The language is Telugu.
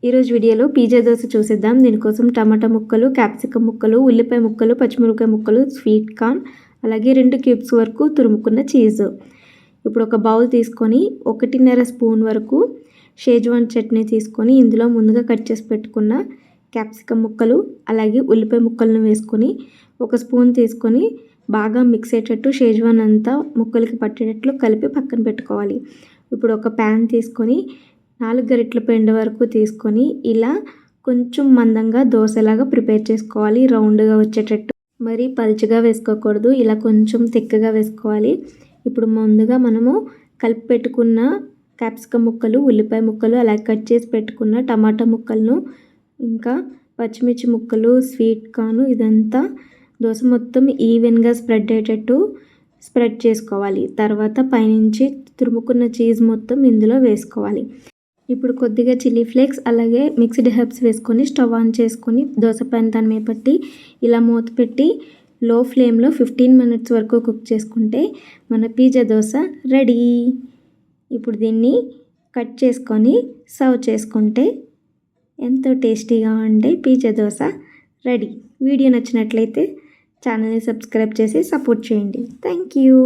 ఈరోజు వీడియోలో పిజ్జా దోశ చూసేద్దాం. దీనికోసం టమాటా ముక్కలు, క్యాప్సికమ్ ముక్కలు, ఉల్లిపాయ ముక్కలు, పచ్చిమిరపకాయ ముక్కలు, స్వీట్ కార్న్, అలాగే 2 క్యూబ్స్ వరకు తురుముకున్న చీజ్. ఇప్పుడు ఒక బౌల్ తీసుకొని 1.5 స్పూన్ వరకు షేజ్వాన్ చట్నీ తీసుకొని ఇందులో ముందుగా కట్ చేసి పెట్టుకున్న క్యాప్సికమ్ ముక్కలు అలాగే ఉల్లిపాయ ముక్కలను వేసుకొని 1 స్పూన్ తీసుకొని బాగా మిక్స్ అయ్యేటట్టు షేజ్వాన్ అంతా ముక్కలకి పట్టేటట్లు కలిపి పక్కన పెట్టుకోవాలి. ఇప్పుడు ఒక ప్యాన్ తీసుకొని 4 గరిటెల పిండి వరకు తీసుకొని ఇలా కొంచెం మందంగా దోశలాగా ప్రిపేర్ చేసుకోవాలి. రౌండ్గా వచ్చేటట్టు, మరి పలుచగా వేసుకోకూడదు, ఇలా కొంచెం తిక్కగా వేసుకోవాలి. ఇప్పుడు ముందుగా మనము కలిపి పెట్టుకున్న క్యాప్సికమ్ ముక్కలు, ఉల్లిపాయ ముక్కలు, అలాగే కట్ చేసి పెట్టుకున్న టమాటా ముక్కలను, ఇంకా పచ్చిమిర్చి ముక్కలు, స్వీట్ కార్న్ ఇదంతా దోశ మొత్తం ఈవెన్గా స్ప్రెడ్ అయ్యేటట్టు స్ప్రెడ్ చేసుకోవాలి. తర్వాత పైనుంచి తురుముకున్న చీజ్ మొత్తం ఇందులో వేసుకోవాలి. ఇప్పుడు కొద్దిగా చిల్లీ ఫ్లేక్స్ అలాగే మిక్స్డ్ హెర్బ్స్ వేసుకొని స్టవ్ ఆన్ చేసుకొని దోశ ప్యాన్ దాని మీద పెట్టి ఇలా మూత పెట్టి లో ఫ్లేమ్లో 15 మినిట్స్ వరకు కుక్ చేసుకుంటే మన పిజ్జా దోశ రెడీ. ఇప్పుడు దీన్ని కట్ చేసుకొని సర్వ్ చేసుకుంటే ఎంతో టేస్టీగా ఉండే పిజ్జా దోశ రెడీ. వీడియో నచ్చినట్లయితే ఛానల్ని సబ్స్క్రైబ్ చేసి సపోర్ట్ చేయండి. Thank you.